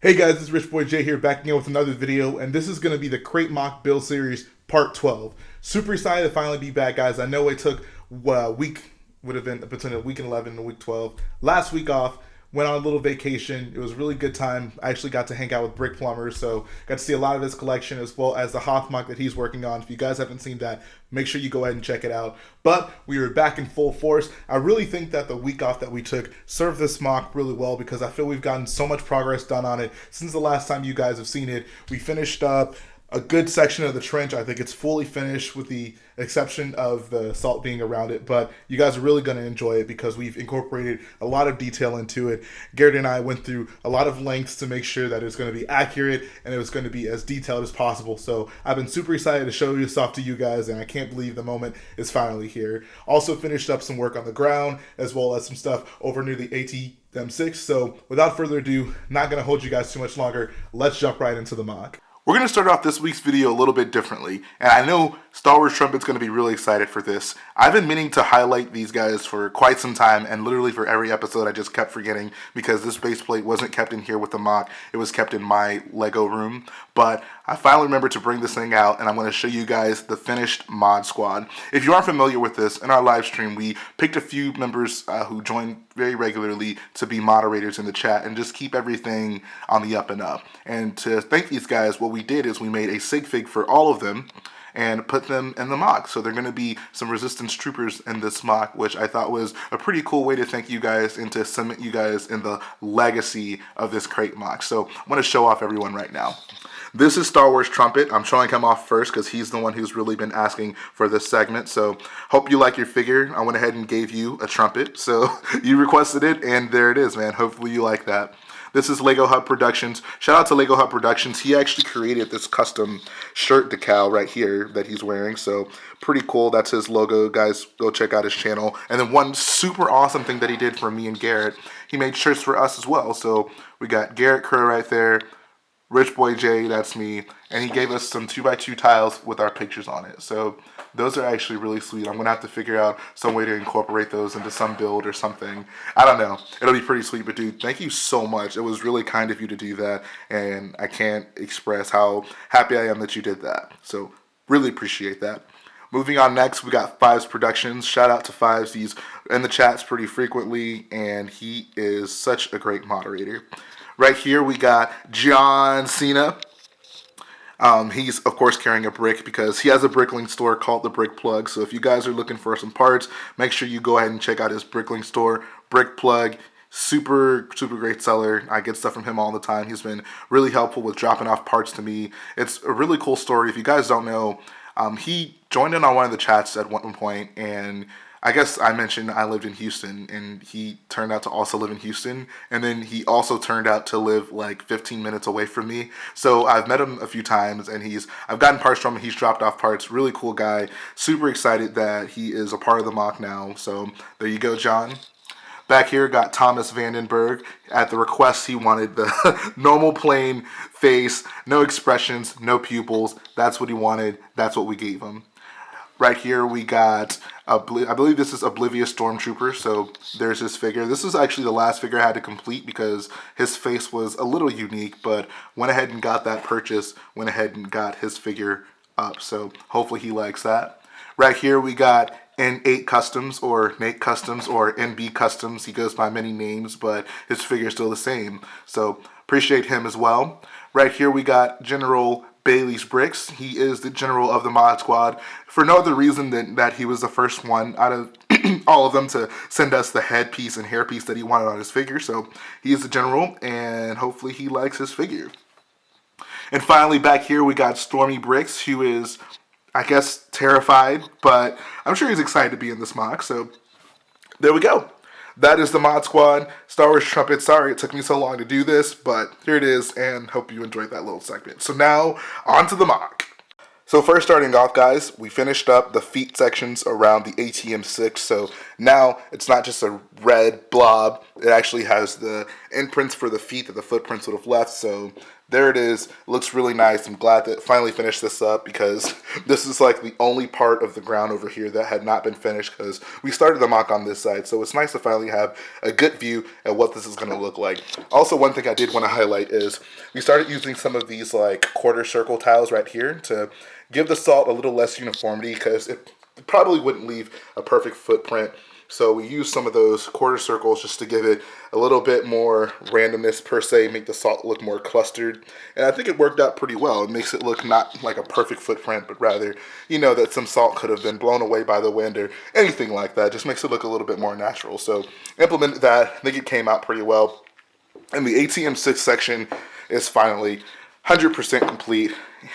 Hey guys, this is Rich Boy J here, back again with another video, and this is going to be the Crait MOC build series part 12. Super excited to finally be back, guys. I know it took week, would have been between week 11 and week 12. Last week off, went on a little vacation. It was a really good time. I actually got to hang out with Brick Plumber, so got to see a lot of his collection as well as the Hoth MOC that he's working on. If you guys haven't seen that, make sure you go ahead and check it out. But we were back in full force. I really think that the week off that we took served this MOC really well because I feel we've gotten so much progress done on it since the last time you guys have seen it. We finished up a good section of the trench. I think it's fully finished with the exception of the salt being around it, but you guys are really going to enjoy it because we've incorporated a lot of detail into it. Garrett and I went through a lot of lengths to make sure that it's going to be accurate and it was going to be as detailed as possible. So I've been super excited to show this off to you guys, and I can't believe the moment is finally here. Also finished up some work on the ground as well as some stuff over near the ATM6. So without further ado, not going to hold you guys too much longer. Let's jump right into the MOC. We're going to start off this week's video a little bit differently, and I know Star Wars Trumpet's going to be really excited for this. I've been meaning to highlight these guys for quite some time, and literally for every episode I just kept forgetting because this base plate wasn't kept in here with the MOC. It was kept in my Lego room, but I finally remembered to bring this thing out, and I'm going to show you guys the finished mod squad. If you aren't familiar with this, in our live stream we picked a few members who join very regularly to be moderators in the chat and just keep everything on the up and up. And to thank these guys, what we did is we made a sig fig for all of them and put them in the MOC. So they're going to be some resistance troopers in this MOC, which I thought was a pretty cool way to thank you guys and to cement you guys in the legacy of this Crait MOC. So I'm going to show off everyone right now. This is Star Wars Trumpet. I'm showing him off first because he's the one who's really been asking for this segment. So hope you like your figure. I went ahead and gave you a trumpet. So you requested it, and there it is, man. Hopefully you like that. This is Lego Hub Productions. Shout out to Lego Hub Productions. He actually created this custom shirt decal right here that he's wearing. So pretty cool. That's his logo. Guys, go check out his channel. And then one super awesome thing that he did for me and Garrett, he made shirts for us as well. So we got Garrett Kerr right there. Rich Boy J, that's me, and he gave us some 2x2 tiles with our pictures on it. So those are actually really sweet. I'm gonna have to figure out some way to incorporate those into some build or something. I don't know. It'll be pretty sweet, but dude, thank you so much. It was really kind of you to do that, and I can't express how happy I am that you did that. So really appreciate that. Moving on next, we got Fives Productions. Shout out to Fives. He's in the chats pretty frequently, and he is such a great moderator. Right here we got John Cena. He's, of course, carrying a brick because he has a Bricklink store called The Brick Plug. So if you guys are looking for some parts, make sure you go ahead and check out his Bricklink store, Brick Plug. Super great seller. I get stuff from him all the time. He's been really helpful with dropping off parts to me. It's a really cool story. If you guys don't know, he joined in on one of the chats at one point, and I guess I mentioned I lived in Houston, and he turned out to also live in Houston, and then he also turned out to live like 15 minutes away from me. So I've met him a few times, and I've gotten parts from him. He's dropped off parts. Really cool guy. Super excited that he is a part of the MOC now. So there you go, John. Back here, got Thomas Vandenberg. At the request, he wanted the normal plain face, no expressions, no pupils. That's what he wanted. That's what we gave him. Right here we got, I believe this is Oblivious Stormtrooper, so there's his figure. This is actually the last figure I had to complete because his face was a little unique, but went ahead and got that purchase, went ahead and got his figure up, so hopefully he likes that. Right here we got N8 Customs, or Nate Customs, or NB Customs. He goes by many names, but his figure is still the same, so appreciate him as well. Right here we got General Bailey's Bricks. He is the general of the mod squad for no other reason than that he was the first one out of all of them to send us the headpiece and hairpiece that he wanted on his figure. So he is the general, and hopefully he likes his figure. And finally, back here we got Stormy Bricks, who is, I guess, terrified, but I'm sure he's excited to be in this MOC. So there we go. That is the mod squad. Star Wars Trumpet. Sorry it took me so long to do this, but here it is, and hope you enjoyed that little segment. So now, on to the MOC. So first starting off, guys, we finished up the feet sections around the ATM6. So now it's not just a red blob. It actually has the imprints for the feet that the footprints would have left. So There it is. It looks really nice. I'm glad that finally finished this up because this is like the only part of the ground over here that had not been finished because we started the mock on this side. So it's nice to finally have a good view at what this is going to look like. Also, one thing I did want to highlight is we started using some of these like quarter circle tiles right here to give the salt a little less uniformity because it probably wouldn't leave a perfect footprint. So we use some of those quarter circles just to give it a little bit more randomness per se, make the salt look more clustered. And I think it worked out pretty well. It makes it look not like a perfect footprint, but rather, you know, that some salt could have been blown away by the wind or anything like that. Just makes it look a little bit more natural. So implemented that. I think it came out pretty well. And the ATM6 section is finally 100% complete,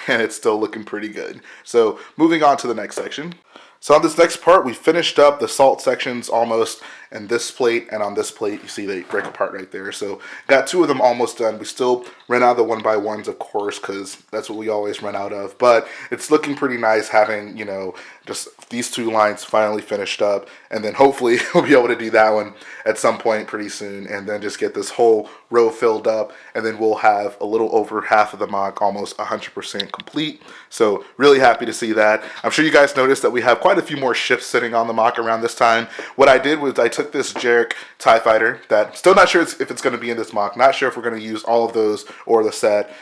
and it's still looking pretty good. So moving on to the next section. So on this next part, we finished up the salt sections almost, and this plate and on this plate, you see they break apart right there. So got two of them almost done. We still ran out of the 1x1s, of course, because that's what we always run out of. But it's looking pretty nice having, you know, just these two lines finally finished up. And then hopefully we'll be able to do that one at some point pretty soon, and then just get this whole row filled up. And then we'll have a little over half of the mock almost 100% complete. So really happy to see that. I'm sure you guys noticed that we have quite a few more ships sitting on the mock around this time. What I did was I took this Jarek TIE Fighter that still not sure if it's going to be in this mock. Not sure if we're going to use all of those or the set.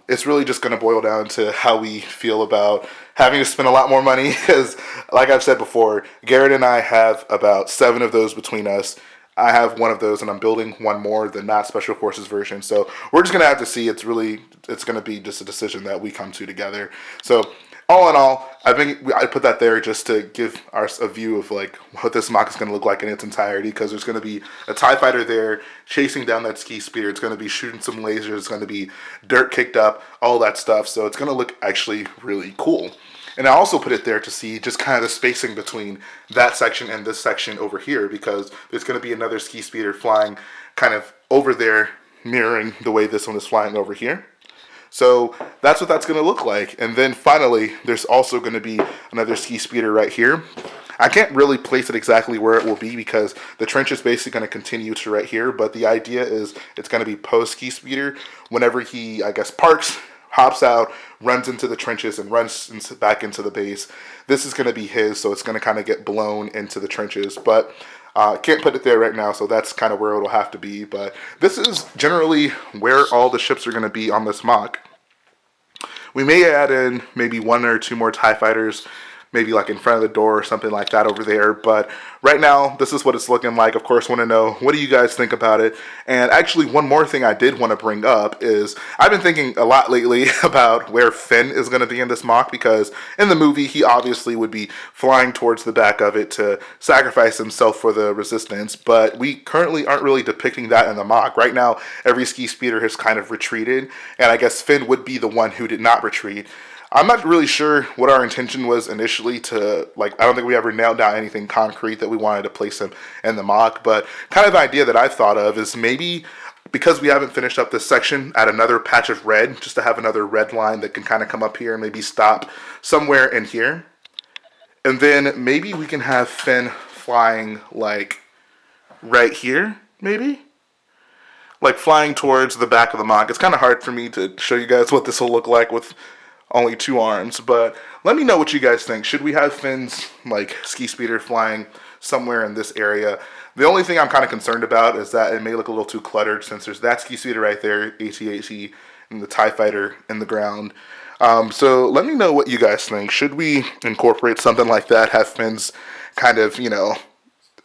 It's really just going to boil down to how we feel about having to spend a lot more money because, like I've said before, Garrett and I have about 7 of those between us. I have one of those, and I'm building one more, the not Special Forces version. So we're just going to have to see. It's going to be just a decision that we come to together. So all in all, I think I put that there just to give us a view of like what this mock is going to look like in its entirety, because there's going to be a TIE Fighter there chasing down that ski speeder. It's going to be shooting some lasers. It's going to be dirt kicked up, all that stuff. So it's going to look actually really cool. And I also put it there to see just kind of the spacing between that section and this section over here, because there's going to be another ski speeder flying kind of over there, mirroring the way this one is flying over here. So that's what that's going to look like. And then finally, there's also going to be another ski speeder right here. I can't really place it exactly where it will be because the trench is basically going to continue to right here. But the idea is it's going to be post ski speeder whenever he, I guess, parks, hops out, runs into the trenches, and runs back into the base. This is going to be his, so it's going to kind of get blown into the trenches. But can't put it there right now, so that's kind of where it'll have to be. But this is generally where all the ships are going to be on this mock. We may add in maybe 1 or 2 more TIE Fighters, maybe like in front of the door or something like that over there. But right now, this is what it's looking like. Of course, want to know, what do you guys think about it? And actually, one more thing I did want to bring up is I've been thinking a lot lately about where Finn is going to be in this mock, because in the movie, he obviously would be flying towards the back of it to sacrifice himself for the resistance. But we currently aren't really depicting that in the mock. Right now, every ski speeder has kind of retreated, and I guess Finn would be the one who did not retreat. I'm not really sure what our intention was initially to, like, I don't think we ever nailed down anything concrete that we wanted to place him in the mock, but kind of the idea that I thought of is maybe because we haven't finished up this section, add another patch of red, just to have another red line that can kind of come up here and maybe stop somewhere in here. And then maybe we can have Finn flying, like, right here, maybe? Like, flying towards the back of the mock. It's kind of hard for me to show you guys what this will look like with only 2 arms, but let me know what you guys think. Should we have Finn's like ski speeder flying somewhere in this area? The only thing I'm kind of concerned about is that it may look a little too cluttered, since there's that ski speeder right there, AT-AT, and the TIE Fighter in the ground. So let me know what you guys think. Should we incorporate something like that, have Finn's kind of, you know,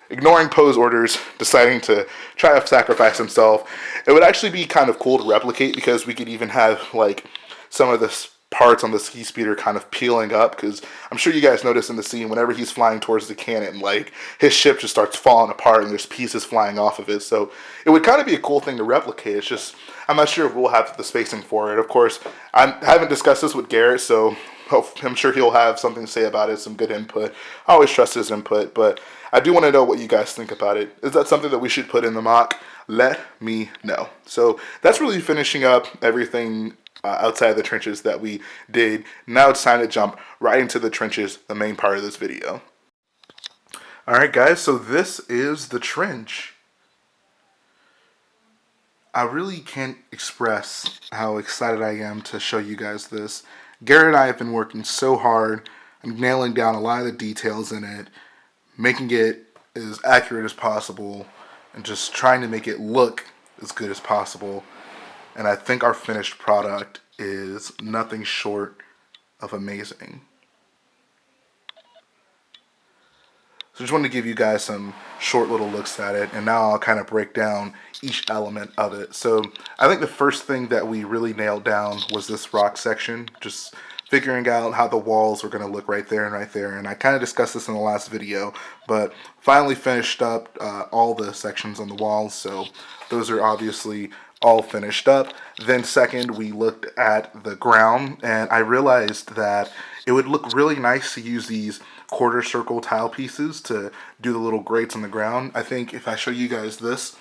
ignoring pose orders, deciding to try to sacrifice himself? It would actually be kind of cool to replicate, because we could even have like some of this parts on the ski speeder kind of peeling up, because I'm sure you guys notice in the scene whenever he's flying towards the cannon, like his ship just starts falling apart and there's pieces flying off of it. So it would kind of be a cool thing to replicate. It's just I'm not sure if we'll have the spacing for it. Of course, I haven't discussed this with Garrett, so I'm sure he'll have something to say about it, some good input. I always trust his input, but I do want to know what you guys think about it. Is that something that we should put in the mock? Let me know. So that's really finishing up everything outside of the trenches that we did. Now it's time to jump right into the trenches, the main part of this video. Alright guys, so this is the trench. I really can't express how excited I am to show you guys this. Garrett and I have been working so hard and nailing down a lot of the details in it, making it as accurate as possible, and just trying to make it look as good as possible. And I think our finished product is nothing short of amazing. So just wanted to give you guys some short little looks at it, and now I'll kind of break down each element of it. So I think the first thing that we really nailed down was this rock section, just figuring out how the walls were going to look right there and right there. And I kind of discussed this in the last video, but finally finished up all the sections on the walls, so those are obviously all finished up. Then second, we looked at the ground, and I realized that it would look really nice to use these quarter circle tile pieces to do the little grates on the ground. I think if I show you guys this,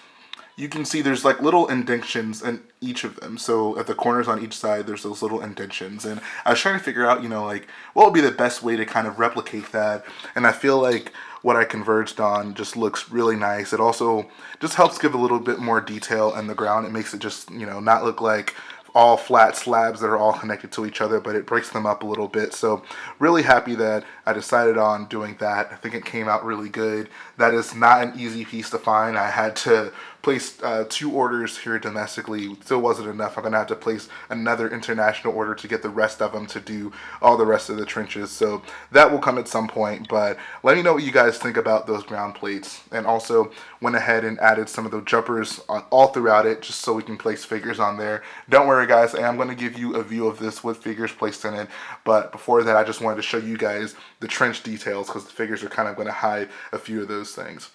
you can see there's like little indentions in each of them. So at the corners on each side, there's those little indentions. And I was trying to figure out, like what would be the best way to kind of replicate that. And I feel like what I converged on just looks really nice. It also just helps give a little bit more detail in the ground. It makes it just, not look like all flat slabs that are all connected to each other, but it breaks them up a little bit. So really happy that I decided on doing that. I think it came out really good. That is not an easy piece to find. I had to place 2 orders here domestically. Still wasn't enough. I'm gonna have to place another international order to get the rest of them to do all the rest of the trenches. So that will come at some point, but let me know what you guys think about those ground plates. And also went ahead and added some of the jumpers all throughout it, just so we can place figures on there. Don't worry guys, I am going to give you a view of this with figures placed in it, but before that I just wanted to show you guys the trench details, because the figures are kind of going to hide a few of those things.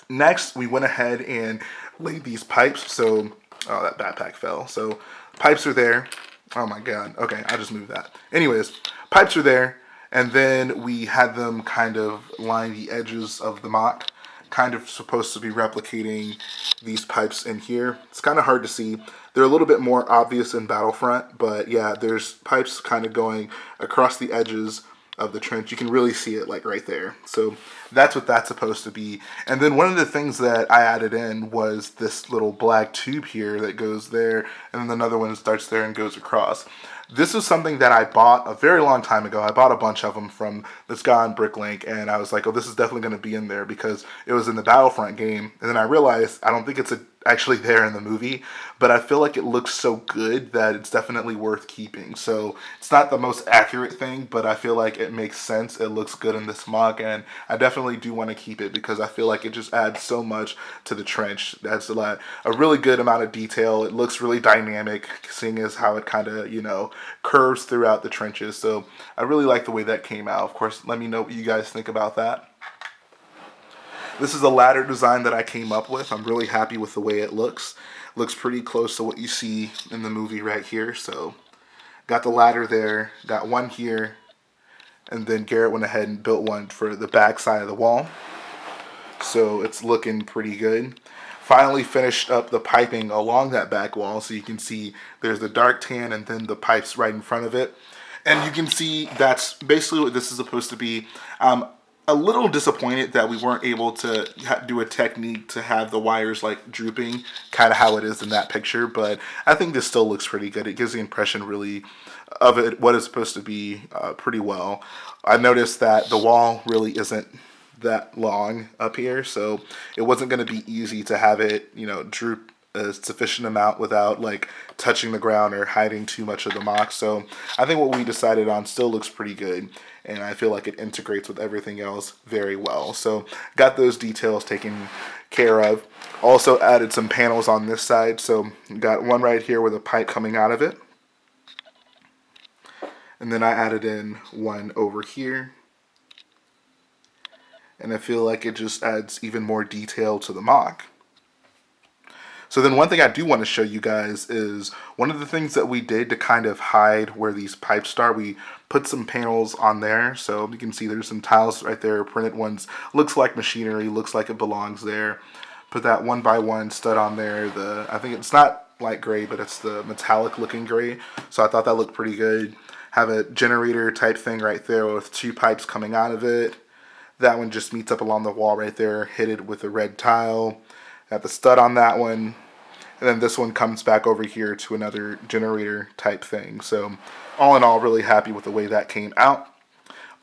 Next, we went ahead and laid these pipes. So, oh, that backpack fell. So, pipes are there. Oh my god. Okay, I just moved that. Anyways, pipes are there. And then we had them kind of line the edges of the MOC. Kind of supposed to be replicating these pipes in here. It's kind of hard to see. They're a little bit more obvious in Battlefront. But yeah, there's pipes kind of going across the edges of the trench. You can really see it like right there. So that's what that's supposed to be. And then one of the things that I added in was this little black tube here that goes there, and then another one starts there and goes across. This is something that I bought a very long time ago. I bought a bunch of them from this guy on Bricklink, and I was like, oh, this is definitely going to be in there because it was in the Battlefront game. And then I realized I don't think it's actually there in the movie, but I feel like it looks so good that it's definitely worth keeping. So it's not the most accurate thing, but I feel like it makes sense. It looks good in this MOC, and I definitely do want to keep it because I feel like it just adds so much to the trench. That's a really good amount of detail. It looks really dynamic, seeing as how it kind of, curves throughout the trenches. So I really like the way that came out. Of course, let me know what you guys think about that. This is a ladder design that I came up with. I'm really happy with the way it looks. Looks pretty close to what you see in the movie right here. So got the ladder there, got one here, and then Garrett went ahead and built one for the back side of the wall. So it's looking pretty good. Finally finished up the piping along that back wall, so you can see there's the dark tan and then the pipes right in front of it. And you can see that's basically what this is supposed to be. A little disappointed that we weren't able to do a technique to have the wires like drooping, kind of how it is in that picture, but I think this still looks pretty good. It gives the impression really of it, what it's supposed to be, pretty well. I noticed that the wall really isn't that long up here, so it wasn't going to be easy to have it, droop a sufficient amount without like touching the ground or hiding too much of the MOC. So I think what we decided on still looks pretty good, and I feel like it integrates with everything else very well. So got those details taken care of. Also added some panels on this side, so got one right here with a pipe coming out of it, and then I added in one over here, and I feel like it just adds even more detail to the MOC. So then one thing I do want to show you guys is one of the things that we did to kind of hide where these pipes are. We put some panels on there, so you can see there's some tiles right there, printed ones. Looks like machinery, looks like it belongs there. Put that 1x1 stud on there. I think it's not light gray, but it's the metallic looking gray. So I thought that looked pretty good. Have a generator type thing right there with 2 pipes coming out of it. That one just meets up along the wall right there, hit it with a red tile. Got the stud on that one. And then this one comes back over here to another generator type thing. So all in all, really happy with the way that came out.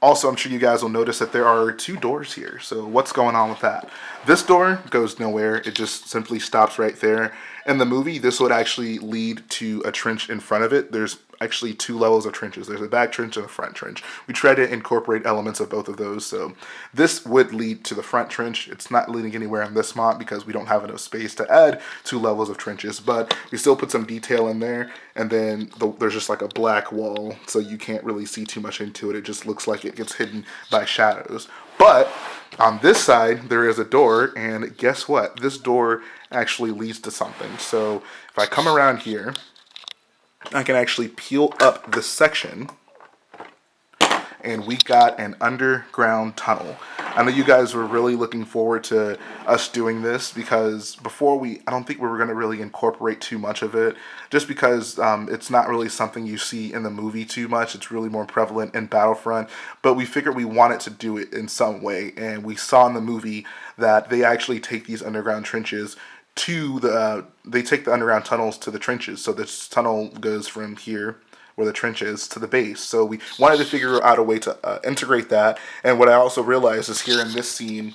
Also, I'm sure you guys will notice that there are 2 doors here. So what's going on with that? This door goes nowhere. It just simply stops right there. In the movie, this would actually lead to a trench in front of it. There's actually 2 levels of trenches. There's a back trench and a front trench. We try to incorporate elements of both of those. So this would lead to the front trench. It's not leading anywhere in this mod because we don't have enough space to add 2 levels of trenches, but we still put some detail in there. And then there's just like a black wall, so you can't really see too much into it. It just looks like it gets hidden by shadows. But on this side, there is a door, and guess what? This door actually leads to something. So if I come around here, I can actually peel up this section, and we got an underground tunnel. I know you guys were really looking forward to us doing this because before I don't think we were going to really incorporate too much of it, just because it's not really something you see in the movie too much. It's really more prevalent in Battlefront, but we figured we wanted to do it in some way, and we saw in the movie that they actually take these underground trenches they take the underground tunnels to the trenches. So this tunnel goes from here, where the trench is, to the base. So we wanted to figure out a way to integrate that. And what I also realized is here in this scene,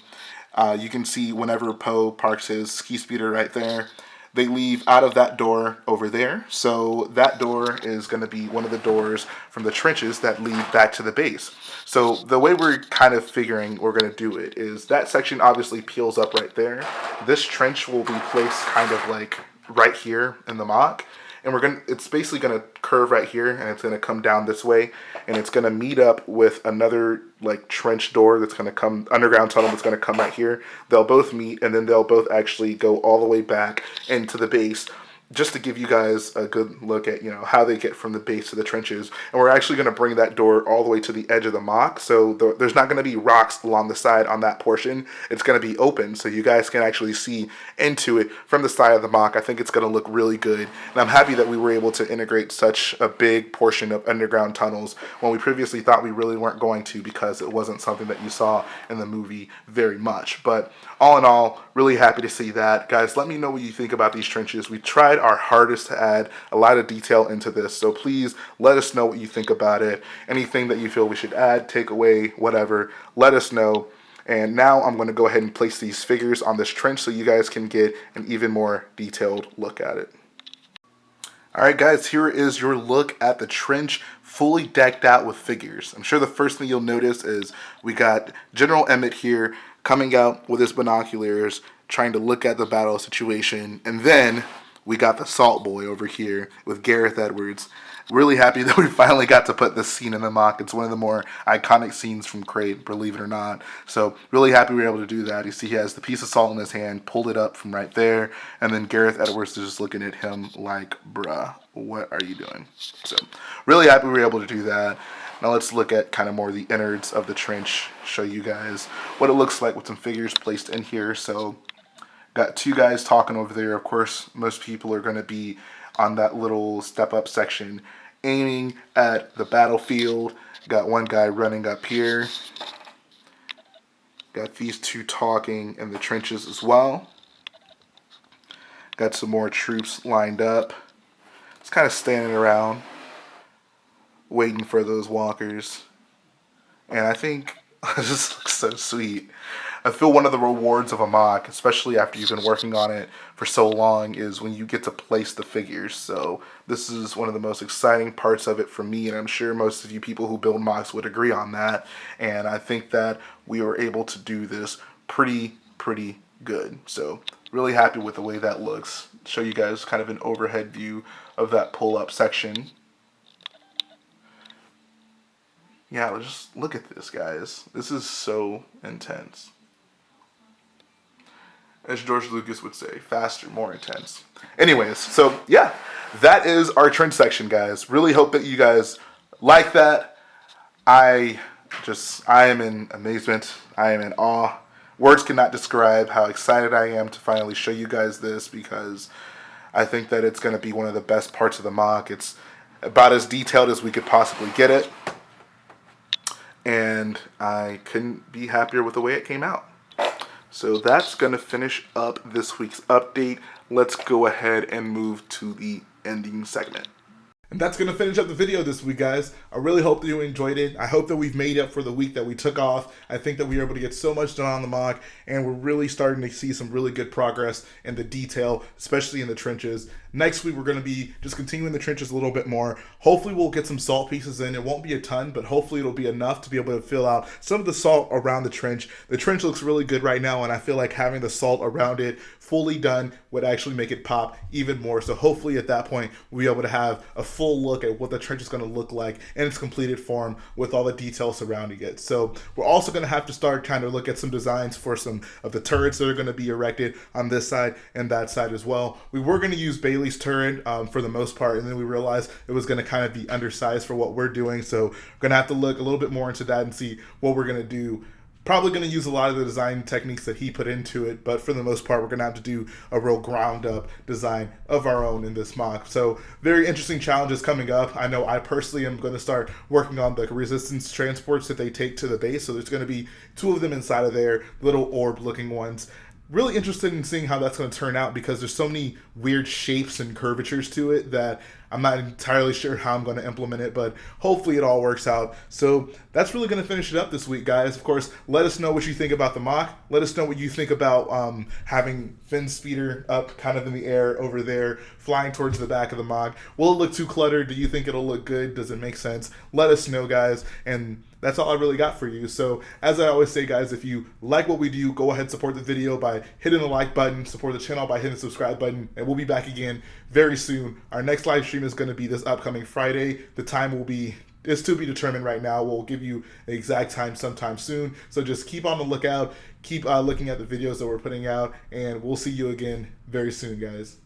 you can see whenever Poe parks his ski speeder right there, they leave out of that door over there. So that door is going to be one of the doors from the trenches that lead back to the base. So the way we're kind of figuring we're going to do it is that section obviously peels up right there. This trench will be placed kind of like right here in the MOC. And it's basically going to curve right here, and it's going to come down this way, and it's going to meet up with another like trench door that's going to come, underground tunnel that's going to come right here. They'll both meet, and then they'll both actually go all the way back into the base, just to give you guys a good look at, how they get from the base to the trenches. And we're actually going to bring that door all the way to the edge of the MOC, so there's not going to be rocks along the side on that portion. It's going to be open, so you guys can actually see into it from the side of the MOC. I think it's going to look really good, and I'm happy that we were able to integrate such a big portion of underground tunnels when we previously thought we really weren't going to, because it wasn't something that you saw in the movie very much. But all in all, really happy to see that. Guys, let me know what you think about these trenches. We tried our hardest to add a lot of detail into this, so please let us know what you think about it. Anything that you feel we should add, take away, whatever, let us know. And now I'm going to go ahead and place these figures on this trench so you guys can get an even more detailed look at it. Alright guys, here is your look at the trench fully decked out with figures. I'm sure the first thing you'll notice is we got General Emmett here coming out with his binoculars, trying to look at the battle situation, and then we got the Salt Boy over here with Gareth Edwards. Really happy that we finally got to put this scene in the MOC. It's one of the more iconic scenes from Crait, believe it or not. So really happy we were able to do that. You see he has the piece of salt in his hand, pulled it up from right there, and then Gareth Edwards is just looking at him like, bruh, what are you doing? So really happy we were able to do that. Now let's look at kind of more the innards of the trench, show you guys what it looks like with some figures placed in here. So got 2 guys talking over there. Of course, most people are going to be on that little step-up section aiming at the battlefield. Got one guy running up here. Got these 2 talking in the trenches as well. Got some more troops lined up. Just kind of standing around, waiting for those walkers. And I think it just looks so sweet. I feel one of the rewards of a MOC, especially after you've been working on it for so long, is when you get to place the figures. So this is one of the most exciting parts of it for me, and I'm sure most of you people who build MOCs would agree on that. And I think that we were able to do this pretty good. So really happy with the way that looks. Show you guys kind of an overhead view of that pull-up section. Yeah, just look at this, guys. This is so intense. As George Lucas would say, faster, more intense. Anyways, so yeah, that is our trench section, guys. Really hope that you guys like that. I am in amazement. I am in awe. Words cannot describe how excited I am to finally show you guys this, because I think that it's going to be one of the best parts of the MOC. It's about as detailed as we could possibly get it. And I couldn't be happier with the way it came out. So that's going to finish up this week's update. Let's go ahead and move to the ending segment. And that's going to finish up the video this week, guys. I really hope that you enjoyed it. I hope that we've made up for the week that we took off. I think that we were able to get so much done on the MOC, and we're really starting to see some really good progress in the detail, especially in the trenches. Next week, we're going to be just continuing the trenches a little bit more. Hopefully, we'll get some salt pieces in. It won't be a ton, but hopefully it'll be enough to be able to fill out some of the salt around the trench. The trench looks really good right now, and I feel like having the salt around it fully done would actually make it pop even more. So hopefully at that point, we'll be able to have a full look at what the trench is going to look like in its completed form with all the details surrounding it. So we're also going to have to start trying to look at some designs for some of the turrets that are going to be erected on this side and that side as well. We were going to use Bailey's turret for the most part, and then we realized it was going to kind of be undersized for what we're doing. So we're going to have to look a little bit more into that and see what we're going to do. Probably going to use a lot of the design techniques that he put into it, but for the most part, we're going to have to do a real ground up design of our own in this MOC. So very interesting challenges coming up. I know I personally am going to start working on the resistance transports that they take to the base. So there's going to be 2 of them inside of there, little orb looking ones. Really interested in seeing how that's going to turn out because there's so many weird shapes and curvatures to it that I'm not entirely sure how I'm going to implement it, but hopefully it all works out. So that's really going to finish it up this week, guys. Of course, let us know what you think about the MOC. Let us know what you think about having Fin Speeder up kind of in the air over there, flying towards the back of the MOC. Will it look too cluttered? Do you think it'll look good? Does it make sense? Let us know, guys. And that's all I really got for you. So as I always say, guys, if you like what we do, go ahead and support the video by hitting the like button, support the channel by hitting the subscribe button, and we'll be back again very soon. Our next live stream is going to be this upcoming Friday. The time is to be determined right now. We'll give you the exact time sometime soon. So just keep on the lookout. Keep looking at the videos that we're putting out, and we'll see you again very soon, guys.